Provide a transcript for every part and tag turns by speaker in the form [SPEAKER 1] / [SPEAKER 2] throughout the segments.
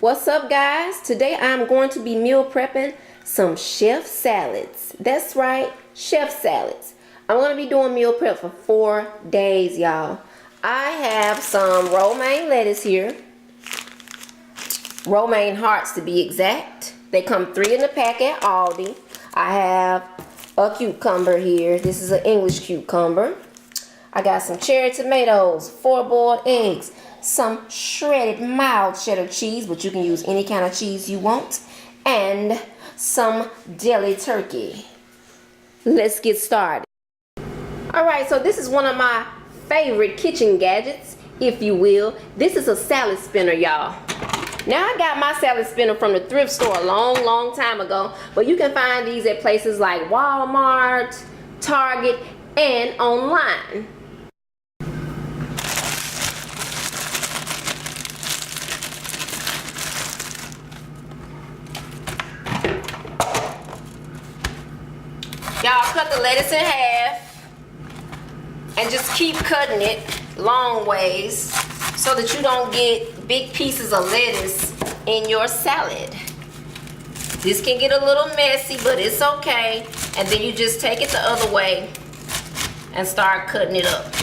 [SPEAKER 1] What's up, guys? Today I'm going to be meal prepping some chef salads. That's right, chef salads. I'm going to be doing meal prep for 4 days, y'all. I have some romaine lettuce here. Romaine hearts to be exact. They come 3 in the pack at Aldi. I have a cucumber here. This is an English cucumber. I got some cherry tomatoes, 4 boiled eggs, some shredded mild cheddar cheese, but you can use any kind of cheese you want, and some deli turkey. Let's get started. Alright, so this is one of my favorite kitchen gadgets, if you will. This is a salad spinner, y'all. Now, I got my salad spinner from the thrift store a long time ago, but you can find these at places like Walmart, Target, and online. Y'all cut the lettuce in half and just keep cutting it long ways so that you don't get big pieces of lettuce in your salad. This can get a little messy, but it's okay. And then you just take it the other way and start cutting it up.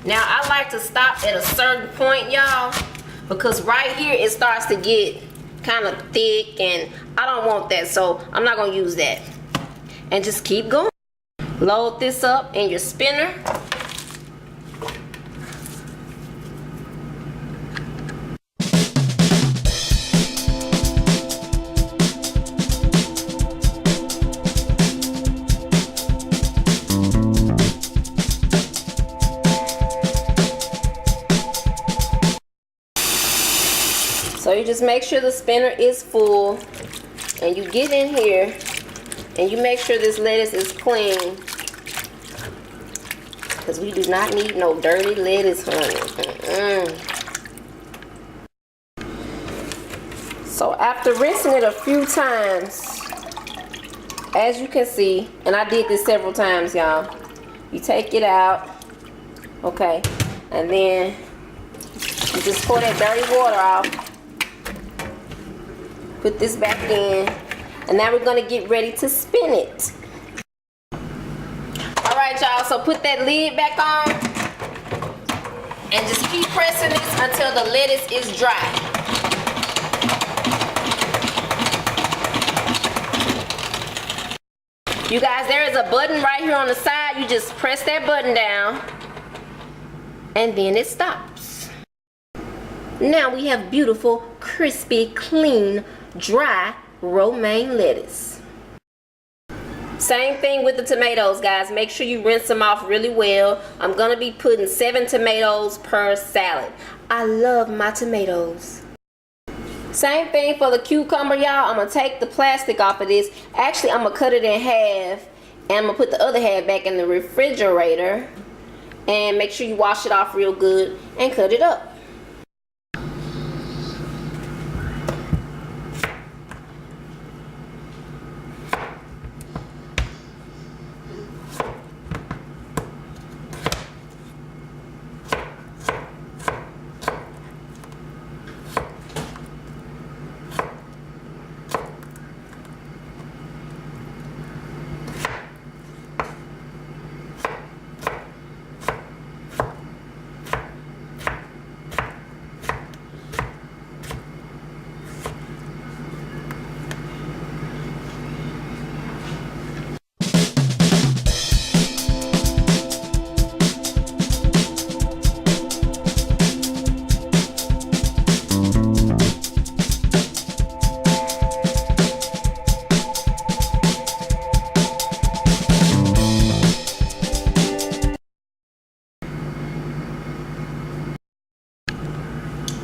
[SPEAKER 1] Now, I like to stop at a certain point, y'all, because right here it starts to get kind of thick and I don't want that, so I'm not gonna use that. And just keep going. Load this up in your spinner. So you just make sure the spinner is full and you get in here and you make sure this lettuce is clean, because we do not need no dirty lettuce, honey. So after rinsing it a few times, as you can see, and I did this several times, y'all, you take it out, okay, and then you just pour that dirty water off, put this back in, and now we're going to get ready to spin it. Alright, y'all, so put that lid back on and just keep pressing this until the lettuce is dry. You guys, there is a button right here on the side. You just press that button down and then it stops. Now we have beautiful, crispy, clean, dry romaine lettuce. Same thing with the tomatoes, guys. Make sure you rinse them off really well. I'm gonna be putting 7 tomatoes per salad. I love my tomatoes. Same thing for the cucumber, y'all. I'm gonna take the plastic off of this. Actually, I'm gonna cut it in half and I'm gonna put the other half back in the refrigerator, and make sure you wash it off real good and cut it up.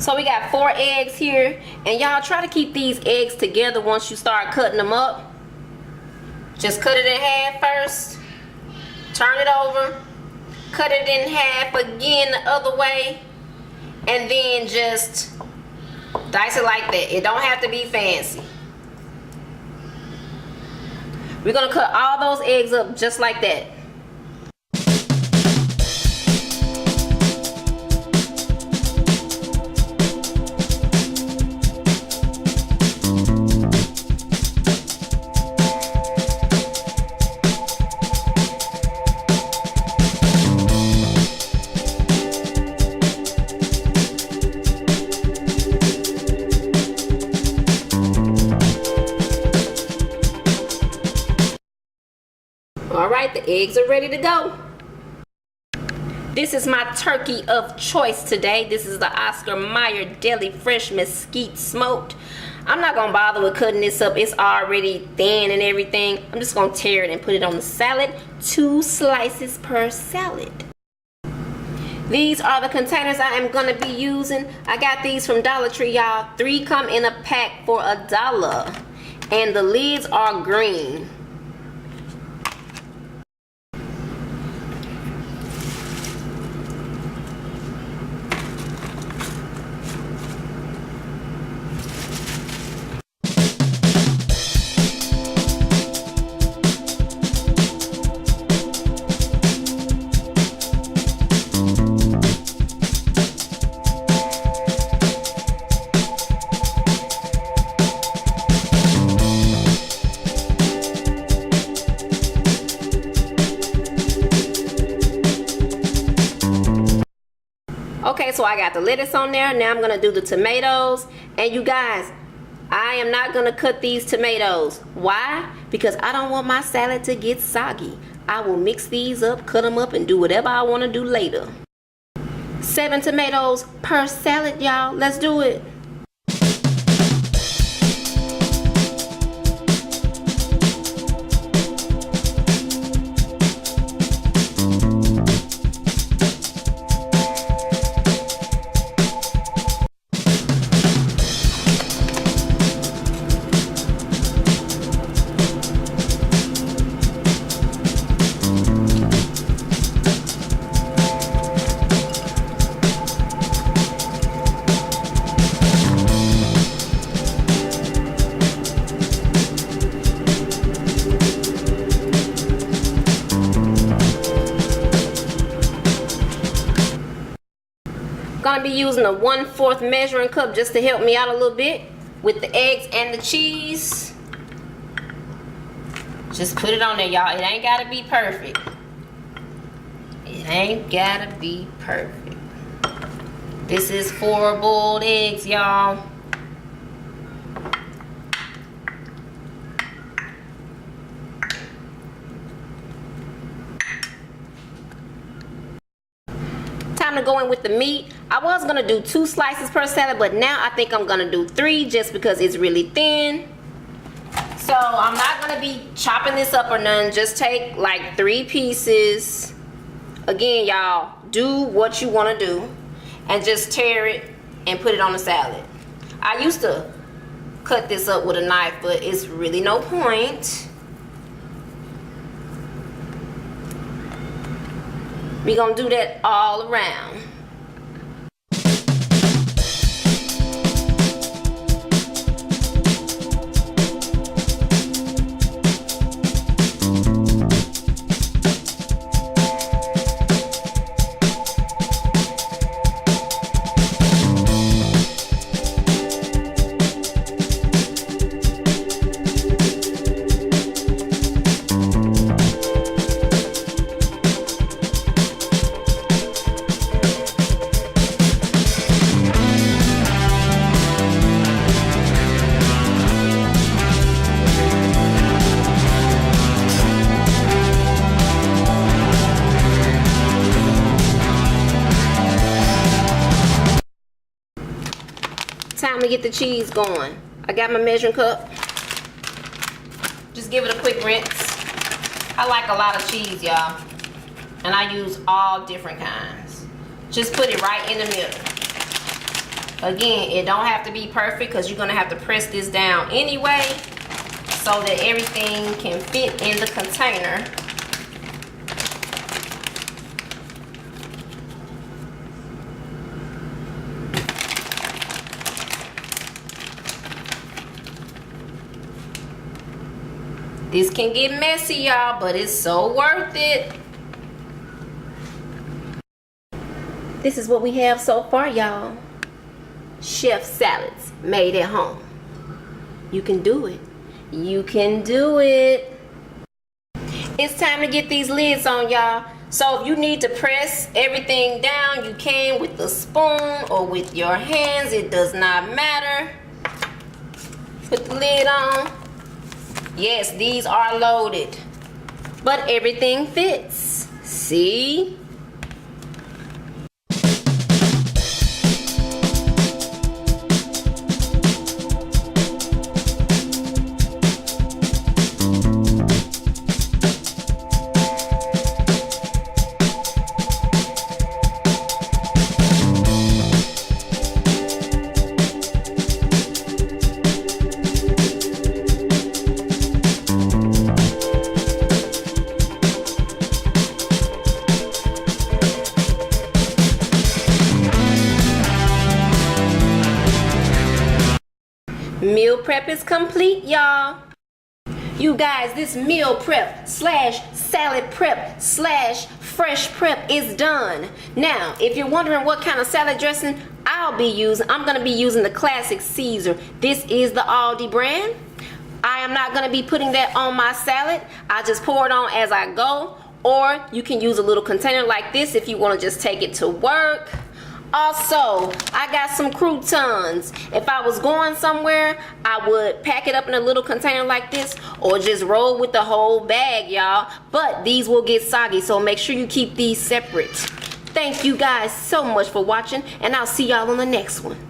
[SPEAKER 1] So we got 4 eggs here, and y'all try to keep these eggs together once you start cutting them up. Just cut it in half first, turn it over, cut it in half again the other way, and then just dice it like that. It don't have to be fancy. We're gonna cut all those eggs up just like that. eggs are ready to go. This is my turkey of choice today. This is the Oscar Mayer Deli Fresh Mesquite Smoked. I'm not gonna bother with cutting this up. It's already thin and everything. I'm just gonna tear it and put it on the salad. 2 slices per salad. These are the containers I am gonna be using. I got these from Dollar Tree, y'all. 3 come in a pack for $1. And the lids are green. Okay, so I got the lettuce on there. Now I'm gonna do the tomatoes. And you guys, I am not gonna cut these tomatoes. Why? Because I don't want my salad to get soggy. I will mix these up, cut them up, and do whatever I wanna do later. 7 tomatoes per salad, y'all. Let's do it. Gonna be using a 1/4 measuring cup just to help me out a little bit with the eggs and the cheese. Just put it on there, y'all. It ain't gotta be perfect. It ain't gotta be perfect. This is 4 boiled eggs, y'all. Time to go in with the meat. I was gonna do 2 slices per salad, but now I think I'm gonna do 3 just because it's really thin. So I'm not gonna be chopping this up or none. Just take like 3 pieces. Again, y'all, do what you wanna do and just tear it and put it on the salad. I used to cut this up with a knife, but it's really no point. We're gonna do that all around. Time to get the cheese going. I got my measuring cup. Just give it a quick rinse. I like a lot of cheese, y'all. And I use all different kinds. Just put it right in the middle. Again, it don't have to be perfect because you're going to have to press this down anyway so that everything can fit in the container. This can get messy, y'all, but it's so worth it. This is what we have so far, y'all. Chef salads made at home. You can do it. You can do it. It's time to get these lids on, y'all. So if you need to press everything down, you can with the spoon or with your hands. It does not matter. Put the lid on. Yes, these are loaded. but everything fits. See? Meal prep is complete, y'all. You guys, this meal prep slash salad prep slash fresh prep is done. Now, if you're wondering what kind of salad dressing I'll be using, I'm going to be using the classic Caesar. This is the Aldi brand. I am not going to be putting that on my salad. I just pour it on as I go. Or you can use a little container like this if you want to just take it to work. Also, I got some croutons. If I was going somewhere, I would pack it up in a little container like this or just roll with the whole bag, y'all. But these will get soggy, so make sure you keep these separate. Thank you guys so much for watching, and I'll see y'all on the next one.